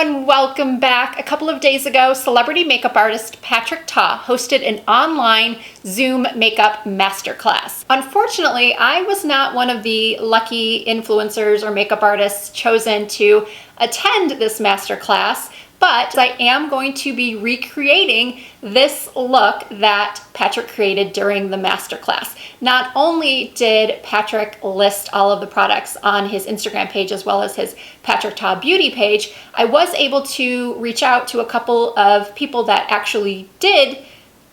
everyone, welcome back. A couple of days ago, celebrity makeup artist Patrick Ta hosted an online Zoom makeup masterclass. Unfortunately, I was not one of the lucky influencers or makeup artists chosen to attend this masterclass, but I am going to be recreating this look that Patrick created during the masterclass. Not only did Patrick list all of the products on his Instagram page as well as his Patrick Ta Beauty page, I was able to reach out to a couple of people that actually did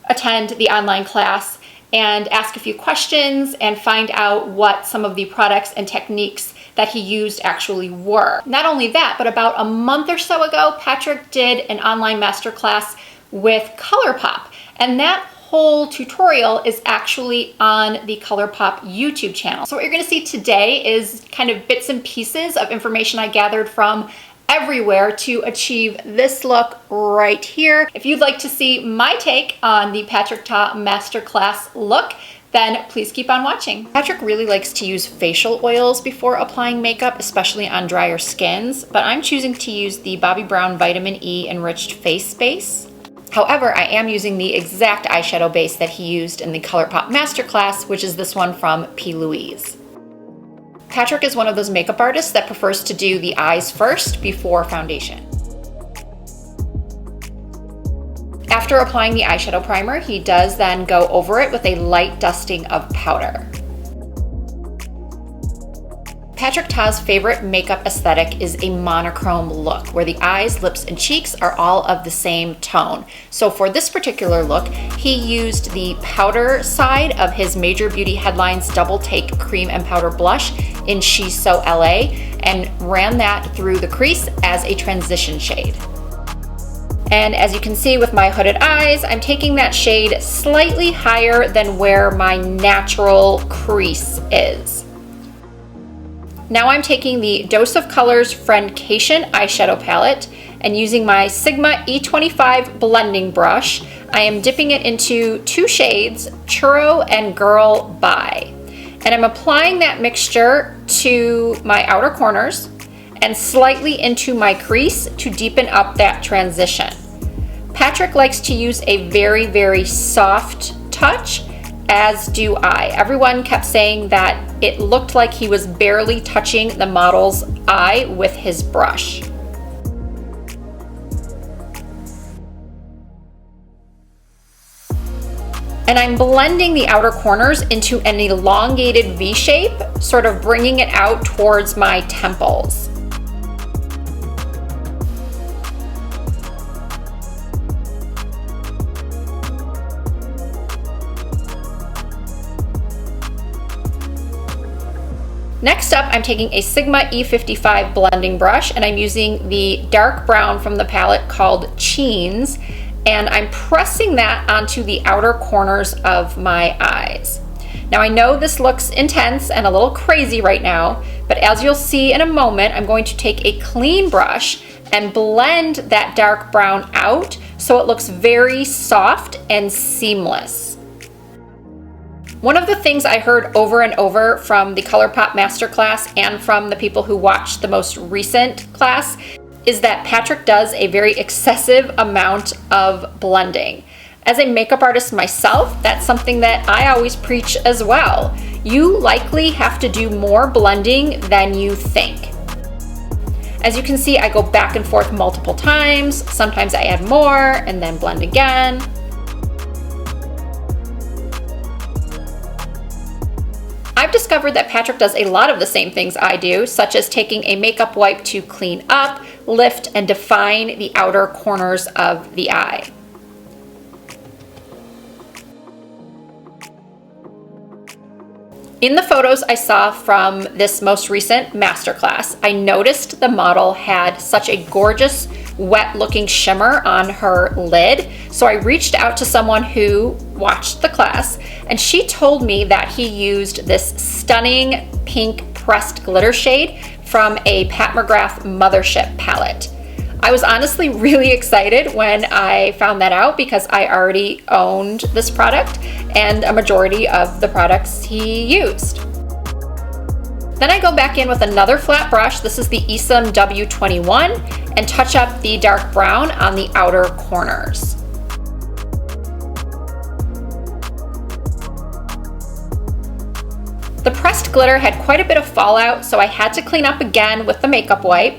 attend the online class and ask a few questions and find out what some of the products and techniques that he used actually were. Not only that, but about a month or so ago, Patrick did an online masterclass with ColourPop, and that whole tutorial is actually on the ColourPop YouTube channel. So what you're gonna see today is kind of bits and pieces of information I gathered from everywhere to achieve this look right here. If you'd like to see my take on the Patrick Ta Masterclass look, then please keep on watching. Patrick really likes to use facial oils before applying makeup, especially on drier skins, but I'm choosing to use the Bobbi Brown Vitamin E Enriched Face Base. However, I am using the exact eyeshadow base that he used in the ColourPop Masterclass, which is this one from P. Louise. Patrick is one of those makeup artists that prefers to do the eyes first before foundation. After applying the eyeshadow primer, he does then go over it with a light dusting of powder. Patrick Ta's favorite makeup aesthetic is a monochrome look, where the eyes, lips, and cheeks are all of the same tone. So for this particular look, he used the powder side of his Major Beauty Headlines Double Take Cream and Powder Blush in She's So LA and ran that through the crease as a transition shade. And as you can see with my hooded eyes, I'm taking that shade slightly higher than where my natural crease is. Now I'm taking the Dose of Colors Friendcation eyeshadow palette and using my Sigma E25 blending brush, I am dipping it into two shades, Churro and Girl Bye. And I'm applying that mixture to my outer corners and slightly into my crease to deepen up that transition. Patrick likes to use a very, very soft touch, as do I. Everyone kept saying that it looked like he was barely touching the model's eye with his brush. And I'm blending the outer corners into an elongated V shape, sort of bringing it out towards my temples. Next up, I'm taking a Sigma E55 blending brush and I'm using the dark brown from the palette called Cheens, and I'm pressing that onto the outer corners of my eyes. Now I know this looks intense and a little crazy right now, but as you'll see in a moment, I'm going to take a clean brush and blend that dark brown out so it looks very soft and seamless. One of the things I heard over and over from the ColourPop Masterclass and from the people who watched the most recent class is that Patrick does a very excessive amount of blending. As a makeup artist myself, that's something that I always preach as well. You likely have to do more blending than you think. As you can see, I go back and forth multiple times. Sometimes I add more and then blend again. I've discovered that Patrick does a lot of the same things I do, such as taking a makeup wipe to clean up, lift, and define the outer corners of the eye. In the photos I saw from this most recent masterclass, I noticed the model had such a gorgeous, wet-looking shimmer on her lid, so I reached out to someone who watched the class, and she told me that he used this stunning pink pressed glitter shade from a Pat McGrath Mothership palette. I was honestly really excited when I found that out because I already owned this product and a majority of the products he used. Then I go back in with another flat brush. This is the Esom W21, and touch up the dark brown on the outer corners. The pressed glitter had quite a bit of fallout, so I had to clean up again with the makeup wipe.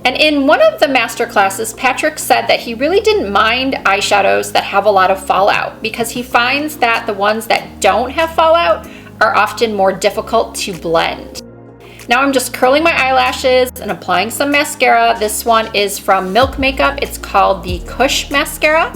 And in one of the master classes, Patrick said that he really didn't mind eyeshadows that have a lot of fallout because he finds that the ones that don't have fallout are often more difficult to blend. Now I'm just curling my eyelashes and applying some mascara. This one is from Milk Makeup. It's called the Kush Mascara.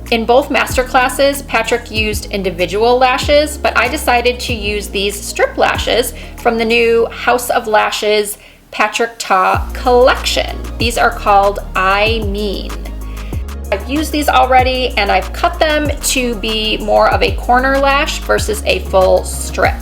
In both master classes, Patrick used individual lashes, but I decided to use these strip lashes from the new House of Lashes Patrick Ta collection. These are called I Mean. I've used these already and I've cut them to be more of a corner lash versus a full strip.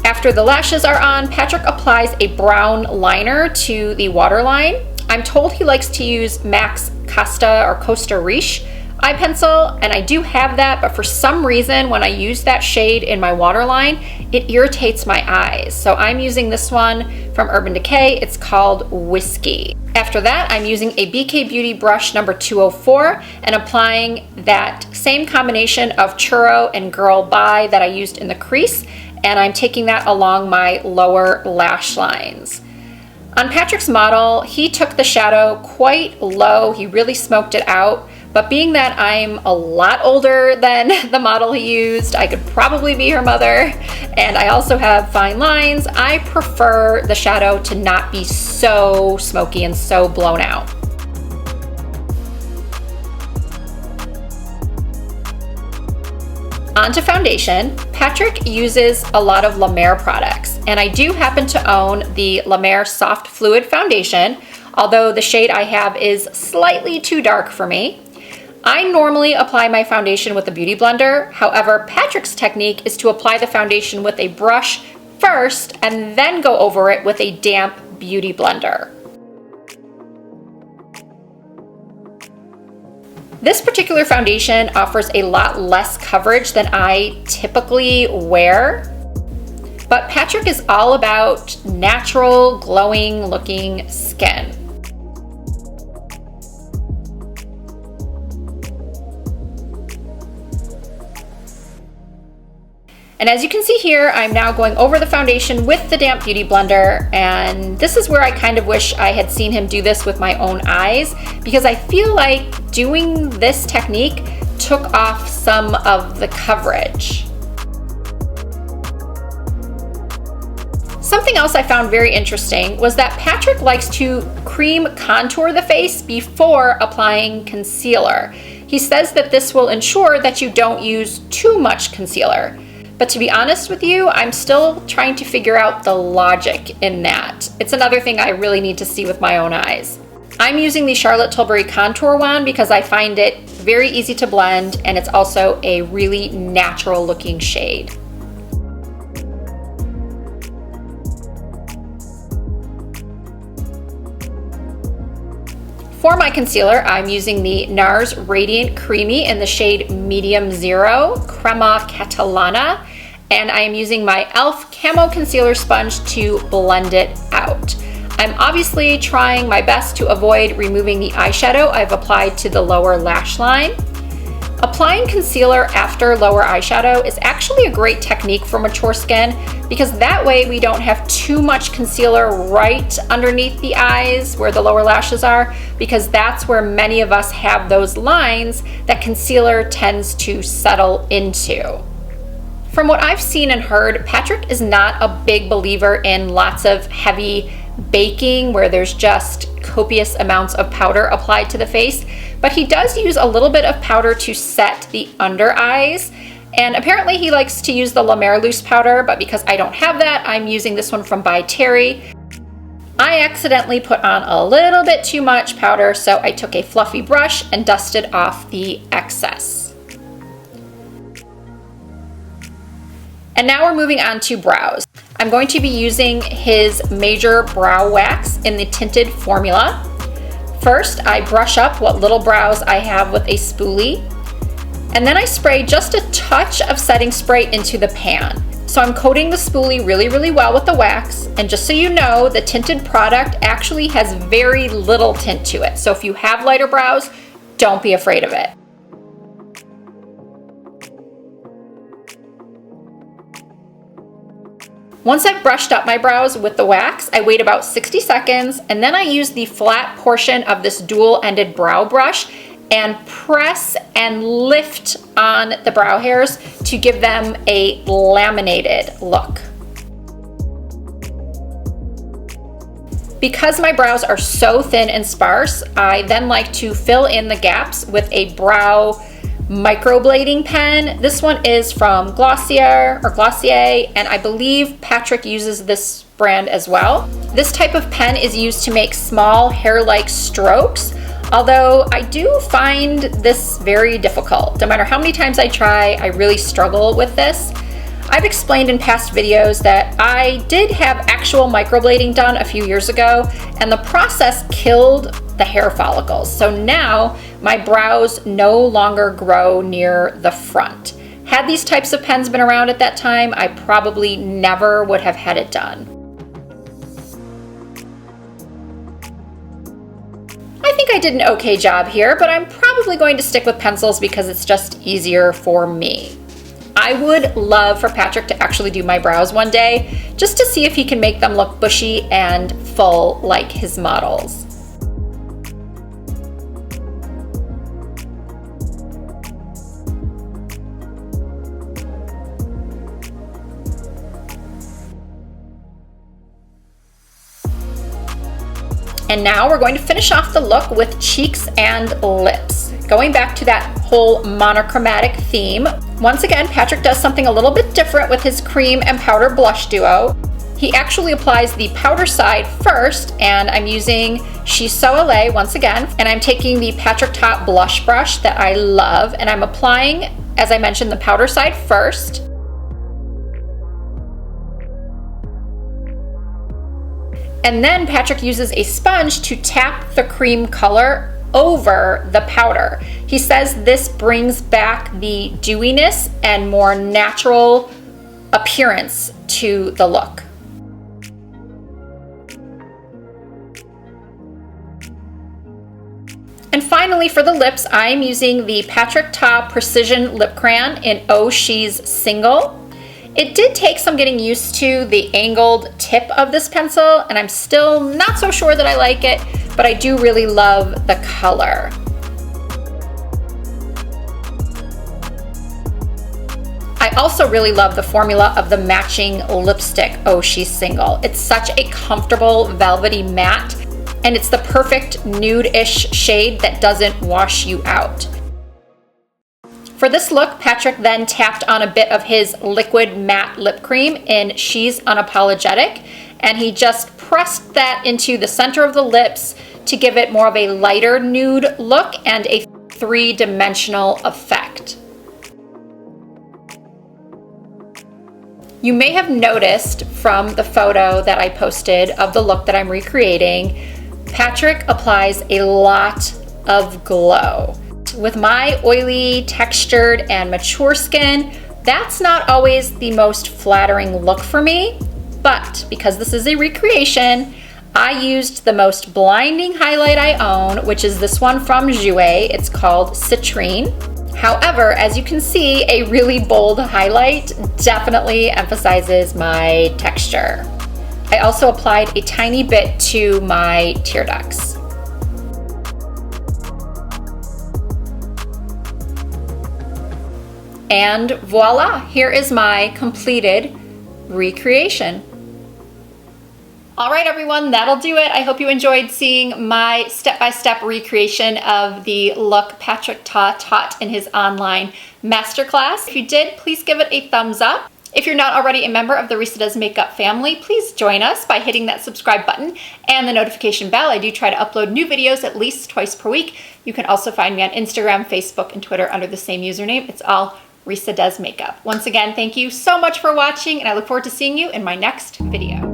After the lashes are on, Patrick applies a brown liner to the waterline. I'm told he likes to use MAC's Costa Riche eye pencil, and I do have that, but for some reason when I use that shade in my waterline, it irritates my eyes. So I'm using this one from Urban Decay. It's called Whiskey. After that, I'm using a BK Beauty brush number 204 and applying that same combination of Churro and Girl Bye that I used in the crease, and I'm taking that along my lower lash lines. On Patrick's model, he took the shadow quite low. He really smoked it out. But being that I'm a lot older than the model he used, I could probably be her mother, and I also have fine lines, I prefer the shadow to not be so smoky and so blown out. On to foundation. Patrick uses a lot of La Mer products, and I do happen to own the La Mer Soft Fluid Foundation, although the shade I have is slightly too dark for me. I normally apply my foundation with a beauty blender. However, Patrick's technique is to apply the foundation with a brush first and then go over it with a damp beauty blender. This particular foundation offers a lot less coverage than I typically wear, but Patrick is all about natural, glowing looking skin. And as you can see here, I'm now going over the foundation with the damp beauty blender, and this is where I kind of wish I had seen him do this with my own eyes, because I feel like doing this technique took off some of the coverage. Something else I found very interesting was that Patrick likes to cream contour the face before applying concealer. He says that this will ensure that you don't use too much concealer. But to be honest with you, I'm still trying to figure out the logic in that. It's another thing I really need to see with my own eyes. I'm using the Charlotte Tilbury Contour Wand because I find it very easy to blend, and it's also a really natural looking shade. For my concealer, I'm using the NARS Radiant Creamy in the shade Medium Zero, Crema Catalana, and I am using my e.l.f. Camo Concealer Sponge to blend it out. I'm obviously trying my best to avoid removing the eyeshadow I've applied to the lower lash line. Applying concealer after lower eyeshadow is actually a great technique for mature skin because that way we don't have too much concealer right underneath the eyes where the lower lashes are, because that's where many of us have those lines that concealer tends to settle into. From what I've seen and heard, Patrick is not a big believer in lots of heavy baking where there's just copious amounts of powder applied to the face, but he does use a little bit of powder to set the under eyes, and apparently he likes to use the La Mer loose powder, but because I don't have that, I'm using this one from By Terry. I accidentally put on a little bit too much powder, so I took a fluffy brush and dusted off the excess. And now we're moving on to brows. I'm going to be using his Major Brow Wax in the tinted formula. First, I brush up what little brows I have with a spoolie, and then I spray just a touch of setting spray into the pan. So I'm coating the spoolie really, really well with the wax, and just so you know, the tinted product actually has very little tint to it. So if you have lighter brows, don't be afraid of it. Once I've brushed up my brows with the wax, I wait about 60 seconds, and then I use the flat portion of this dual-ended brow brush and press and lift on the brow hairs to give them a laminated look. Because my brows are so thin and sparse, I then like to fill in the gaps with a brow microblading pen. This one is from Glossier, and I believe Patrick uses this brand as well. This type of pen is used to make small hair-like strokes, although I do find this very difficult. No matter how many times I try, I really struggle with this. I've explained in past videos that I did have actual microblading done a few years ago, and the process killed the hair follicles. So now my brows no longer grow near the front. Had these types of pens been around at that time, I probably never would have had it done. I think I did an okay job here, but I'm probably going to stick with pencils because it's just easier for me. I would love for Patrick to actually do my brows one day, just to see if he can make them look bushy and full like his models. And now we're going to finish off the look with cheeks and lips. Going back to that whole monochromatic theme, once again, Patrick does something a little bit different with his cream and powder blush duo. He actually applies the powder side first, and I'm using xoxo once again, and I'm taking the Patrick Ta blush brush that I love, and I'm applying, as I mentioned, the powder side first. And then Patrick uses a sponge to tap the cream color over the powder. He says this brings back the dewiness and more natural appearance to the look. And finally, for the lips, I'm using the Patrick Ta Precision Lip Crayon in Oh She's Single. It did take some getting used to the angled tip of this pencil, and I'm still not so sure that I like it, but I do really love the color. I also really love the formula of the matching lipstick Oh She's Single. It's such a comfortable velvety matte, and it's the perfect nude-ish shade that doesn't wash you out. For this look, Patrick then tapped on a bit of his liquid matte lip cream in She's Unapologetic, and he just pressed that into the center of the lips to give it more of a lighter nude look and a three-dimensional effect. You may have noticed from the photo that I posted of the look that I'm recreating, Patrick applies a lot of glow. With my oily, textured, and mature skin, that's not always the most flattering look for me, but because this is a recreation, I used the most blinding highlight I own, which is this one from Jouer. It's called Citrine. However, as you can see, a really bold highlight definitely emphasizes my texture. I also applied a tiny bit to my tear ducts. And voila, here is my completed recreation. All right, everyone, that'll do it. I hope you enjoyed seeing my step-by-step recreation of the look Patrick Ta taught in his online masterclass. If you did, please give it a thumbs up. If you're not already a member of the Risa Does Makeup family, please join us by hitting that subscribe button and the notification bell. I do try to upload new videos at least twice per week. You can also find me on Instagram, Facebook, and Twitter under the same username. It's all Risa Does Makeup. Once again, thank you so much for watching, and I look forward to seeing you in my next video.